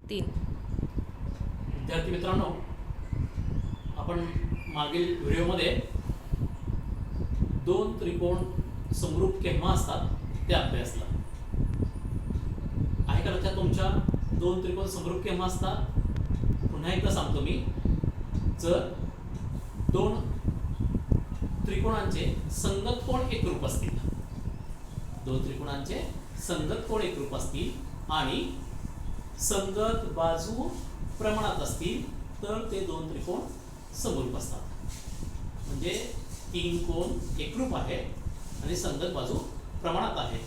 3. विद्यार्थी मित्रांनो, आपण मागील व्हिडिओमध्ये दोन त्रिकोण समरूप केव्हा असतात ते अभ्यासला आहे का? लक्षात तुमच्या दोन त्रिकोण समरूप केव्हा असतात? पुन्हा एकदा सांगतो मी. जर दोन त्रिकोणांचे संगत कोण एकरूप असतील, दोन त्रिकोणांचे संगत कोण एकरूप असतील आणि संगत बाजू प्रमाणात असतील तर ते दोन त्रिकोण समरूप असतात. म्हणजे तीन कोण एकरूप आहेत आणि संगत बाजू प्रमाणात आहेत.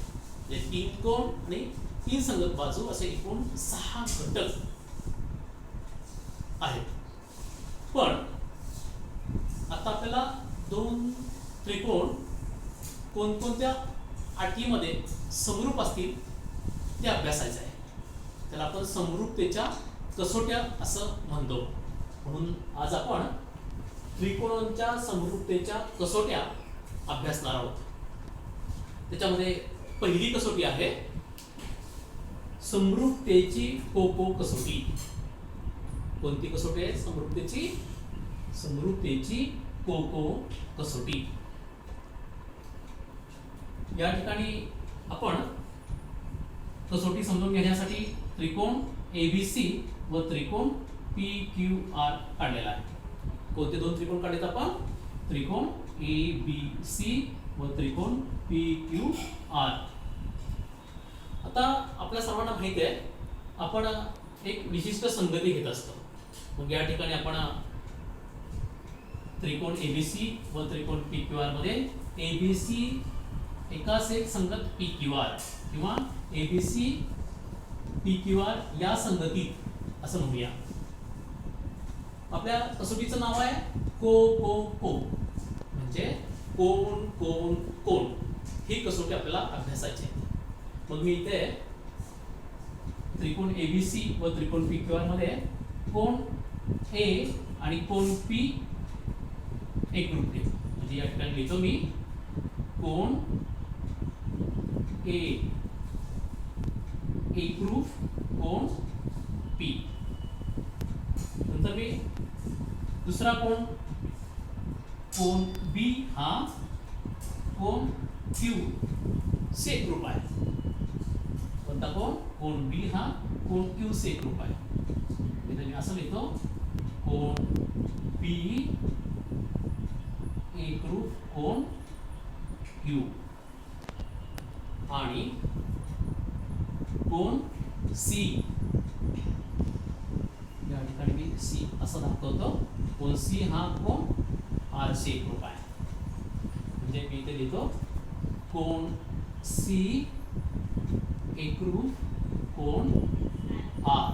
म्हणजे तीन कोण आणि तीन संगत बाजू असे एकूण 6 घटक आहेत. पण आता आपल्याला दोन त्रिकोण कोणकोणत्या अटीमध्ये समरूप असतील ते अभ्यासायचं आहे. त्याला आपण समरूपतेच्या कसोट्या असं म्हणतो. म्हणून आज आपण त्रिकोणांच्या समरूपतेच्या कसोट्या अभ्यासणार आहोत. त्याच्यामध्ये पहिली कसोटी आहे समरूपतेची कोको कसोटी. कोणती कसोटी आहे? समरूपतेची कोको कसोटी. या ठिकाणी आपण कसोटी समजून घेण्यासाठी त्रिकोण ABC व त्रिकोण PQR काढलेला आहे. कोणते दोन त्रिकोण काढलेत आपण? त्रिकोण ABC व त्रिकोण PQR. आता आपल्या सर्वांना माहिती आहे आपण एक विशिष्ट संगती घेत असतो. मग या ठिकाणी आपण त्रिकोण ABC व त्रिकोण PQR मध्ये ABC एकाच एक संगत PQR किंवा ABC PQR या संगतीत असं म्हणूया. आपल्या कसोटीचं नाव आहे को को को, म्हणजे कोण कोण कोण. ही कसोटी आपल्याला अभ्यासायची आहे. मग मी इथे त्रिकोण ABC व त्रिकोण PQR मध्ये कोण A आणि कोण P एकरूप घेतो. म्हणजे या ठिकाणी लिहितो मी कोण A एकरूप कोण P. नंतर मी दुसरा कोण B हा कोण Q से एकरूप आहे. कोणता कोण B हा कोण Q से एकरूप आहे. इथे मी असं लिहितो कोण B एकरूप कोण Q आणि कोण C. या ठिकाणी मी C असं दाखवतो. कोण C हा कोण R से एकरूप आहे. म्हणजे मी इथे लिहितो कोण C एकरूप कोण R.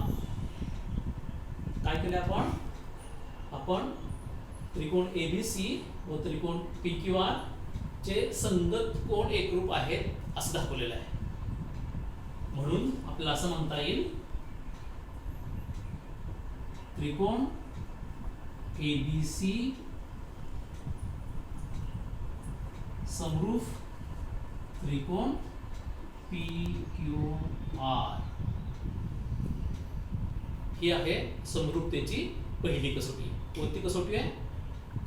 काय केले आपण त्रिकोण ABC व त्रिकोण PQR चे संगत कोण एकरूप आहेत असं दाखवलेलं आहे. म्हणून आपल्याला असं म्हणता येईल त्रिकोण ABC समरूप त्रिकोण PQR. ही आहे समरूपतेची पहिली कसोटी. कोणती कसोटी आहे?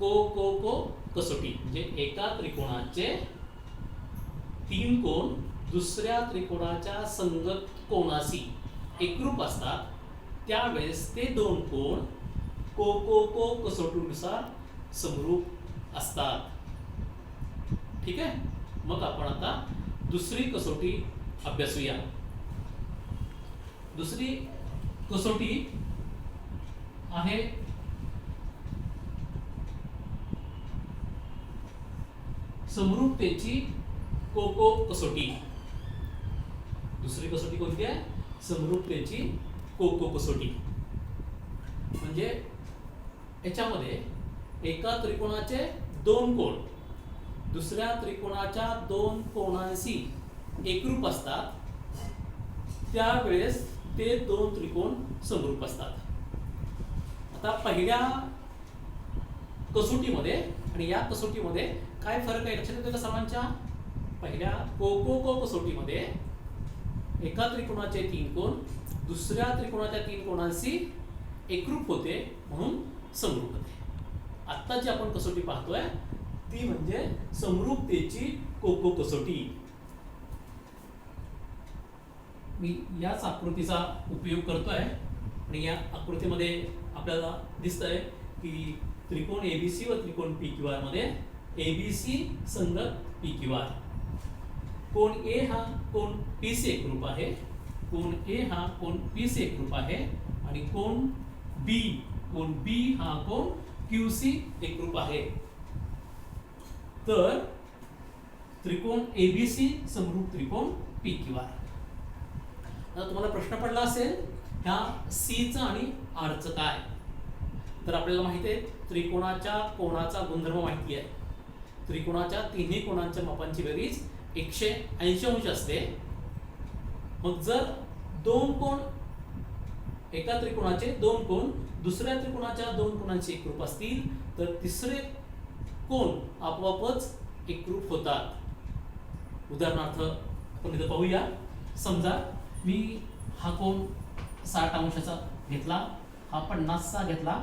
को को को कसोटी. म्हणजे एका त्रिकोणाचे तीन कोण दुसऱ्या त्रिकोणाच्या संगत कोणाशी एकरूप असतात त्यावेळेस ते दोन कोण को को को कसोटीनुसार समरूप असतात. ठीक आहे. मग आपण आता दुसरी कसोटी अभ्यासूया. दुसरी कसोटी आहे समरूपतेची कोको कसोटी. दुसरी कसोटी कोणती आहे? समरूपतेची कोको कसोटी. म्हणजे याच्यामध्ये एका त्रिकोणाचे दोन कोण दुसऱ्या त्रिकोणाच्या दोन कोणांशी एकरूप असतात त्यावेळेस ते दोन त्रिकोण समरूप असतात. आता पहिल्या कसोटीमध्ये आणि या कसोटीमध्ये काय फरक आहे लक्षात येतो का सर्वांच्या? पहिल्या को को को कसोटीमध्ये एका त्रिकोणाचे तीन कोण दुसऱ्या त्रिकोणाच्या 3 कोणांशी एकरूप होते म्हणून समरूप होते. आता जी आपण कसोटी पाहतोय ती म्हणजे समरूपतेची कोको कसोटी. मी याच आकृतीचा उपयोग करतोय आणि या आकृतीमध्ये आपल्याला दिसतंय की त्रिकोण एबीसी व त्रिकोण पीक्यूआर मध्ये एबीसी संगत पीक्यूआर, कोण ए हा कोण पी से एकरूप आहे, कोण ए हा कोण पी से एकरूप आहे आणि कोण बी हा कोण क्यू सी एकरूप आहे. तर त्रिकोण एबीसी समरूप त्रिकोण पीक्यूआर. आता तुम्हाला प्रश्न पडला असेल ह्या सीचं आणि आरचं काय. तर आपल्याला माहिती आहे त्रिकोणाच्या कोणाचा गुणधर्म माहिती आहे. त्रिकोणाच्या तिन्ही कोणांच्या मापांची बेरीज 180 अंश असते. मग जर दोन कोण एका त्रिकोणाचे दोन कोण दुसऱ्या त्रिकोणाच्या दोन कोणांशी एकरूप असतील तर तिसरे कोण आपोआपच एकरूप होतात. उदाहरणार्थ आपण इथं पाहूया. समजा मी हा कोण 60 अंशाचा घेतला, हा 50 चा घेतला.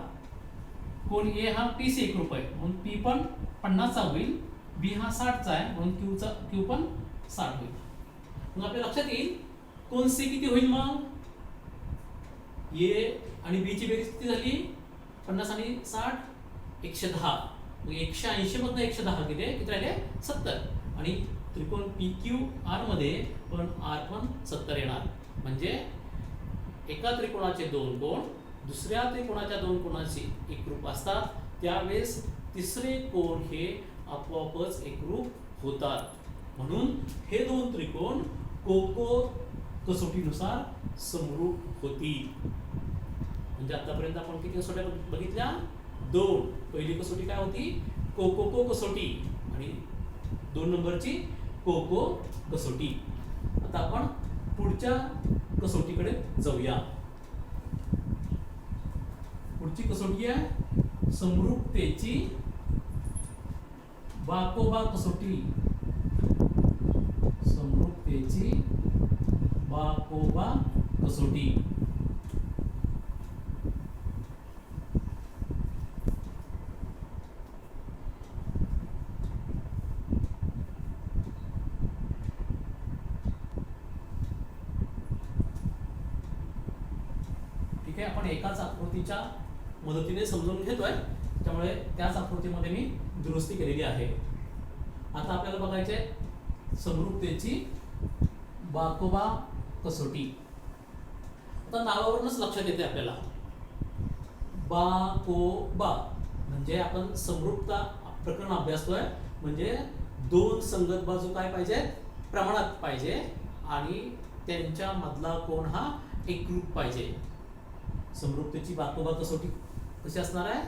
कोण ए हा पी से एकरूप आहे म्हणून पी पण 50 चा होईल, बी हा 60 चा आहे म्हणून क्यू पण 60 होईल. मग आपल्या लक्षात येईल कोण सी किती होईल. मग ए आणि बी ची बेरीज किती झाली 50 आणि 60 110. मग 180 मधनं 110 गेले किती राहिले 70. आणि त्रिकोण पी क्यू आर मध्ये पण आर पण 70 येणार. म्हणजे एका त्रिकोणाचे दोन कोण दुसऱ्या त्रिकोणाच्या दोन कोणांशी एकरूप असतात त्यावेळेस तिसरे कोण हे आपोआपच एकरूप होतात. म्हणून हे दोन त्रिकोण कोको कसोटीनुसार समरूप होतील. म्हणजे आतापर्यंत आपण किती कसोट्या बघितल्या 2. पहिली कसोटी काय होती कोको कसोटी आणि 2 नंबरची कोको कसोटी. आता आपण पुढच्या कसोटीकडे जाऊया. पुढची कसोटी आहे समरूपतेची बाकोबा कसोटी. समरूपतेची बाकोबा कसोटी. ठीक आहे, आपण एकाच आकृतीच्या मदतीने समजून घेतोय त्यामुळे त्याच आकृतीमध्ये मी दुरुस्ती केलेली आहे. आता आपल्याला बघायचे समरूपतेची बाकोबा कसोटी. आता नावावरूनच लक्षात येते आपल्याला बाकोबा म्हणजे आपण समरूपता प्रकरण अभ्यासतोय. म्हणजे दोन संगत बाजू काय पाहिजे प्रमाणात पाहिजे आणि त्यांच्या मधला कोण हा एकरूप पाहिजे. समरूपतेची बाकोबा कसोटी कशी असणार आहे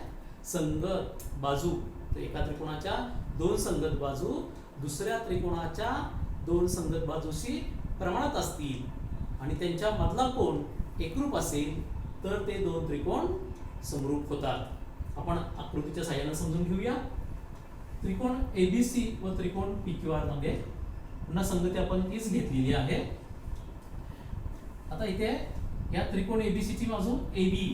संगत बाजू. तर एका त्रिकोणाच्या दोन संगत बाजू दुसऱ्या त्रिकोणाच्या दोन संगत बाजूशी प्रमाणात असतील आणि त्यांच्या मधला कोण एकरूप असेल तर ते दोन त्रिकोण समरूप होतात. आपण आकृतीच्या सहाय्याने समजून घेऊया. त्रिकोण एबीसी व त्रिकोण पीक्यूआर मध्ये पुन्हा संगती आपण हीच घेतलेली आहे. आता इथे या त्रिकोण एबीसी ची बाजू एबी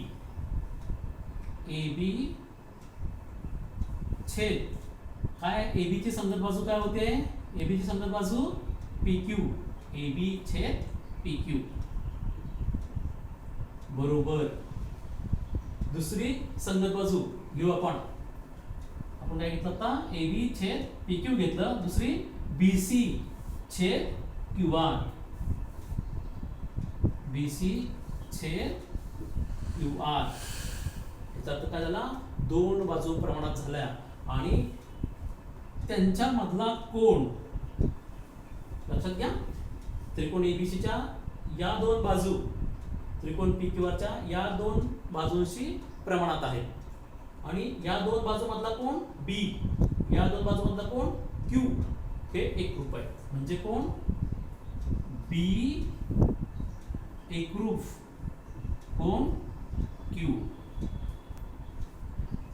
छेद काय एबी ची संगत बाजू काय होते एबी ची संगत बाजू पीक्यू. एबी छेद पीक्यू बरोबर. दुसरी संगत बाजू घेऊ आपण काय घेतलं आता एबी छेद पीक्यू घेतलं. दुसरी बीसी छेद क्यूआर. बीसी छेद क्यूआर याचा अर्थ काय झाला दोन बाजू प्रमाणात झाल्या आणि त्यांच्या मधला कोण लक्षात घ्या. त्रिकोण एबीसीच्या या दोन बाजू त्रिकोण पीक्यूआरच्या या दोन बाजूंशी प्रमाणात आहेत आणि या दोन बाजू मधला कोण बी या दोन बाजू मधला कोण क्यू हे एकरूप आहे. म्हणजे कोण बी एकरूप कोण क्यू.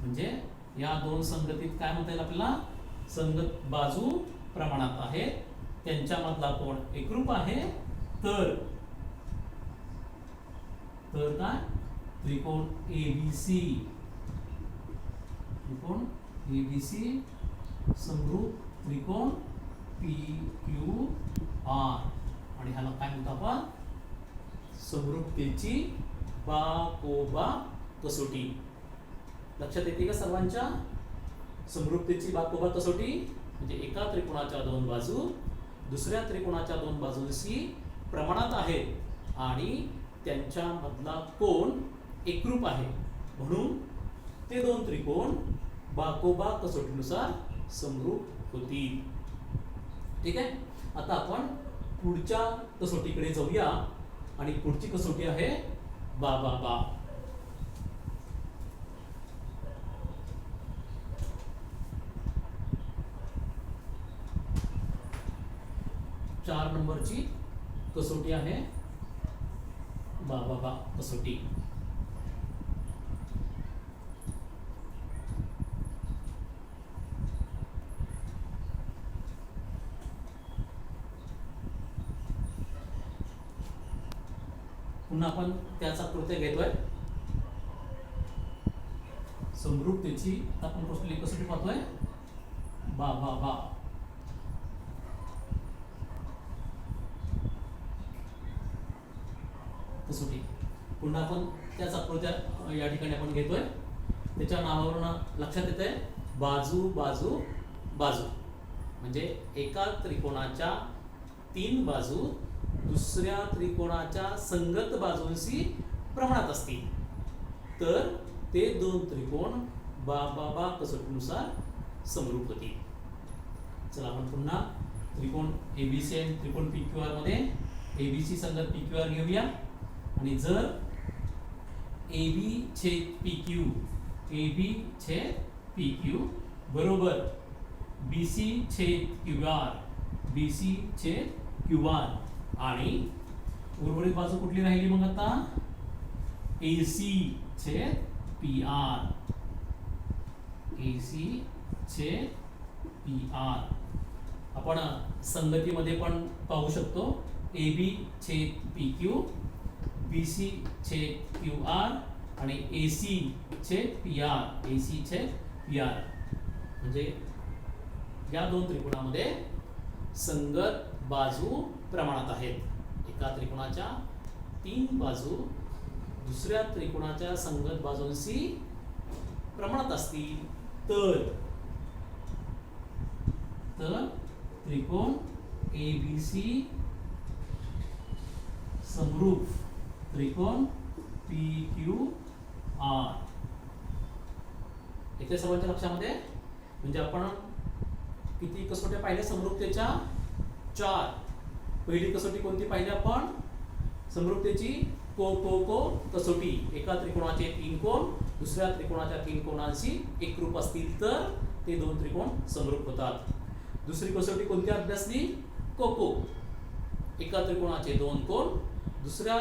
म्हणजे या दोन संगतीत काय म्हणता येईल आपल्याला संगत बाजू प्रमाणात आहेत त्यांच्या मधला कोण एकरूप आहे तर तर काय त्रिकोण एबीसी, त्रिकोण एबीसी समरूप त्रिकोण पी क्यू आर, आणि ह्याला काय म्हणतो आपण समरूपतेची बाकोबा कसोटी. लक्षात येते का सर्वांच्या? समरूपतेची बाकोबा कसोटी म्हणजे एका त्रिकोणाच्या दोन बाजू दुसऱ्या त्रिकोणाच्या दोन बाजूंशी प्रमाणात आहेत आणि त्यांच्या मधला कोण एकरूप आहे, म्हणून ते दोन त्रिकोण बाकोबा कसोटीनुसार समरूप होतील. ठीक आहे. आता आपण पुढच्या कसोटीकडे जाऊया आणि पुढची कसोटी आहे बा बा बा. चार नंबरची कसोटी आहे बा बा बा कसोटी. पुन्हा आपण त्याचा आकृत्या घेतोय समरूपतेची. आपण कसली कसोटी पाहतोय बा बा बा. कसोटी पुन्हा आपण त्याच आकृत्या या ठिकाणी आपण घेतोय. त्याच्या नावावरून लक्षात येत आहे बाजू बाजू बाजू, म्हणजे एका त्रिकोणाच्या तीन बाजू दुसऱ्या त्रिकोणाच्या संगत बाजूंशी प्रमाणात असतील तर ते दोन त्रिकोण बा बा बा कसोटीनुसार समरूप होतील. चला आपण पुन्हा त्रिकोण एबीसी आणि त्रिकोण पीक्यूआर मध्ये एबीसी संगत पीक्यूआर घेऊया. आणि जर AB छेद PQ, AB छेद PQ बरोबर BC छेद QR, BC छेद QR आणि उर्वरित बाजू कुठली राहिली मग आता AC छेद PR, AC छेद PR. आपण संगतीमध्ये पण पाहू शकतो AB छेद PQ, BC छेद QR आणि AC छेद PR, AC छेद PR. म्हणजे या दोन त्रिकोणामध्ये संगत बाजू प्रमाणात आहेत. एका त्रिकोणाच्या तीन बाजू दुसऱ्या त्रिकोणाच्या संगत बाजूंशी प्रमाणात असतील तर त्रिकोण ABC समरूप त्रिकोण PQR. इथे सर्वांच्या लक्षामध्ये म्हणजे आपण किती कसोट्या पाहिल्या समरूपतेच्या? चार. पहिली कसोटी कोणती पाहिली आपण? समरूपतेची को को को कसोटी. एका त्रिकोणाचे तीन कोण दुसऱ्या त्रिकोणाच्या तीन कोणांशी एकरूप असतील तर ते दोन त्रिकोण समरूप होतात. दुसरी कसोटी कोणती अभ्यासली? कोको. एका त्रिकोणाचे दोन कोण दुसऱ्या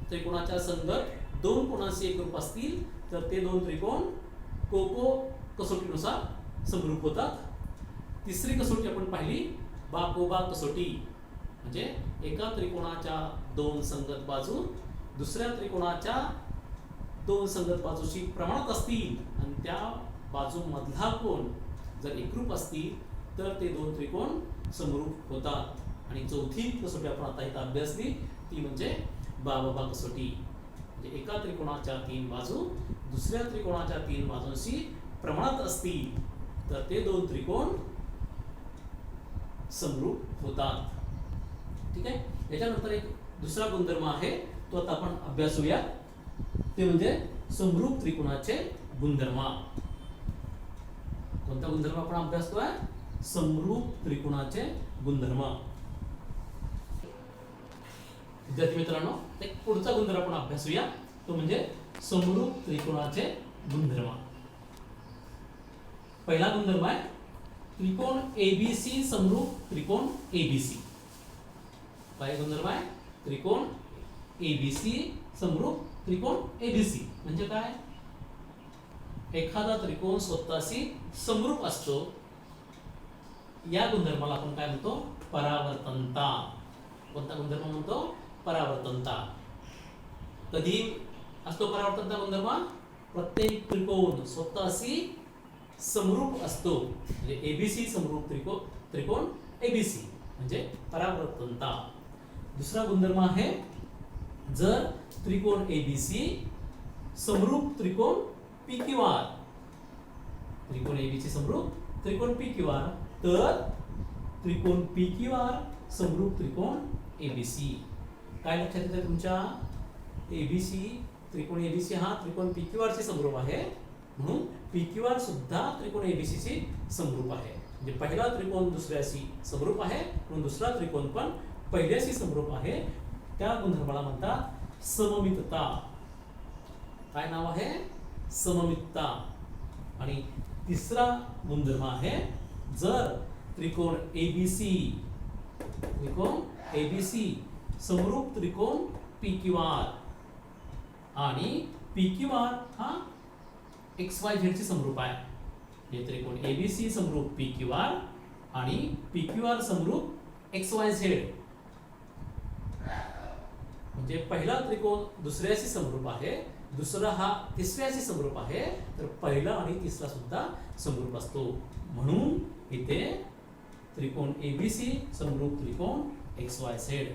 त्रिकोणाच्या संगत दोन कोणांशी एकरूप असतील तर ते दोन त्रिकोण कोको कसोटीनुसार समरूप होतात. तिसरी कसोटी आपण पाहिली बाकोबा कसोटी. म्हणजे एका त्रिकोणाच्या दोन संगत बाजू दुसऱ्या त्रिकोणाच्या दोन संगत बाजूशी प्रमाणात असतील आणि त्या बाजूमधला कोण जर एकरूप असतील तर ते दोन त्रिकोण समरूप होतात. आणि चौथी कसोटी आपण आता इथं अभ्यासली ती म्हणजे बाबा कसोटी. म्हणजे एका त्रिकोणाच्या तीन बाजू दुसऱ्या त्रिकोणाच्या तीन बाजूंशी प्रमाणात असतील तर ते दोन त्रिकोण समरूप होतात. ठीक आहे. याच्यानंतर एक दुसरा गुणधर्म आहे तो आता आपण अभ्यासूया. ते म्हणजे समरूप त्रिकोणाचे गुणधर्म. कोणता गुणधर्म आपण अभ्यासतोय? समरूप त्रिकोणाचे गुणधर्म. विद्यार्थी मित्रांनो एक पुढचा गुणधर्म आपण अभ्यासूया तो म्हणजे समरूप त्रिकोणाचे गुणधर्म. पहिला गुणधर्म आहे त्रिकोण ABC समरूप त्रिकोण ABC. काय गुणधर्म आहे? त्रिकोण ABC समरूप त्रिकोण ABC. म्हणजे काय? एखादा त्रिकोण स्वतःशी समरूप असतो. या गुणधर्माला आपण काय म्हणतो? परावर्तनता. कोणता गुणधर्म म्हणतो? परावर्तनता. कधी असतो परावर्तनचा गुणधर्म? प्रत्येक त्रिकोण स्वतःशी समरूप असतो, म्हणजे एबीसी समरूप त्रिकोण एबीसी म्हणजे परावर्तनता. दुसरा गुणधर्म आहे, जर त्रिकोण एबीसी समरूप त्रिकोण पी क्यू आर, त्रिकोण एबीसी समरूप त्रिकोण पी क्यू आर, तर त्रिकोण पी क्यू आर समरूप त्रिकोण एबीसी. काय लक्षात येतं तुमच्या? एबीसी, त्रिकोण एबीसी हा त्रिकोण पी क्यू आर चे समरूप आहे, म्हणून पी क्यू आर सुद्धा त्रिकोण एबीसी चे समरूप आहे. म्हणजे पहिला त्रिकोण दुसऱ्याशी समरूप आहे, म्हणून दुसरा त्रिकोण पण पहिल्याशी समरूप आहे. त्या गुणधर्माला म्हणतात सममितता. काय नाव आहे? सममितता. आणि तिसरा गुणधर्म आहे, जर त्रिकोण एबीसी समरूप त्रिकोण पी क्यू आर आणि पी क्यू आर हा एक्स वाय झेड चे समरूप आहे. हे त्रिकोण एबीसी समरूप पी क्यू आर आणि पी क्यू आर समरूप एक्स वाय झेड, म्हणजे पहिला त्रिकोण दुसऱ्याशी समरूप आहे, दुसरा हा तिसऱ्याशी समरूप आहे, तर पहिला आणि तिसरा सुद्धा समरूप असतो. म्हणून इथे त्रिकोण एबीसी समरूप त्रिकोण एक्स वाय झेड.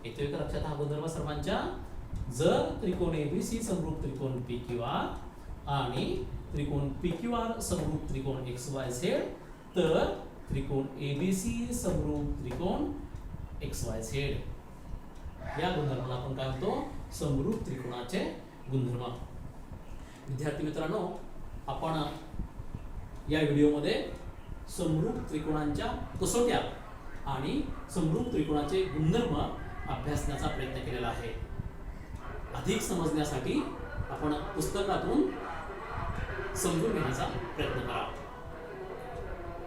येतोय का लक्षात हा गुणधर्म सर्वांच्या? जर त्रिकोण एबीसी समरूप त्रिकोण पी क्यू आर आणि त्रिकोण पी क्यू आर समरूप त्रिकोण एक्स वाय झेड, तर त्रिकोण एबीसी समरूप त्रिकोण एक्स वाय झेड. या गुणधर्माला आपण काय म्हणतो? समरूप त्रिकोणाचे गुणधर्म. विद्यार्थी मित्रांनो, आपण या व्हिडिओमध्ये समरूप त्रिकोणांच्या कसोट्या आणि समरूप त्रिकोणाचे गुणधर्म अभ्यासण्याचा प्रयत्न केलेला आहे. अधिक समजण्यासाठी आपण पुस्तकातून समजून घेण्याचा प्रयत्न करा.